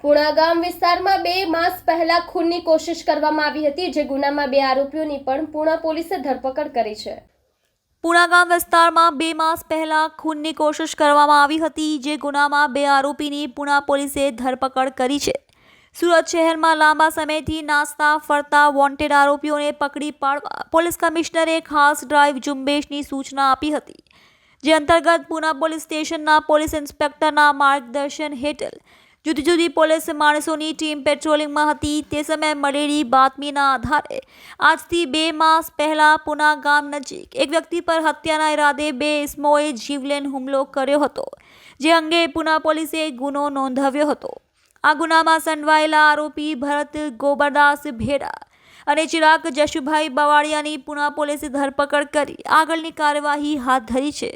પુણા ગામ વિસ્તારમાં 2 માસ પહેલા ખૂનની કોશિશ કરવામાં આવી હતી, જે ગુનામાં 2 આરોપીઓની પણ પુણા પોલીસે ધરપકડ કરી છે. પુણા ગામ વિસ્તારમાં 2 માસ પહેલા ખૂનની કોશિશ કરવામાં આવી હતી, જે ગુનામાં 2 આરોપીની પુણા પોલીસે ધરપકડ કરી છે. સુરત શહેરમાં લાંબા સમયથી નાસ્તા ફરતા વોન્ટેડ આરોપીઓને પકડી પાડવા પોલીસ કમિશનરે ખાસ ડ્રાઈવ ઝુંબેશની સૂચના આપી હતી, જે અંતર્ગત પુણા પોલીસ સ્ટેશનના પોલીસ ઇન્સ્પેક્ટરના માર્ગદર્શન હેઠળ જુદી જુદી પોલીસ માણસોની ટીમ પેટ્રોલિંગમાં હતી. તે સમયે મળેલી બાતમીના આધારે આજથી 2 માસ પહેલા પુણા ગામ નજીક એક વ્યક્તિ પર હત્યાના ઈરાદે 2 ઇસમોએ જીવલેણ હુમલો કર્યો હતો, જે અંગે પુણા પોલીસે ગુનો નોંધાવ્યો હતો. આ ગુનામાં સંડવાયેલા આરોપી ભરત ગોબરદાસ ભેડા અને ચિરાગ જશુભાઈ બવાડિયાની પુણા પોલીસે ધરપકડ કરી આગળની કાર્યવાહી હાથ ધરી છે.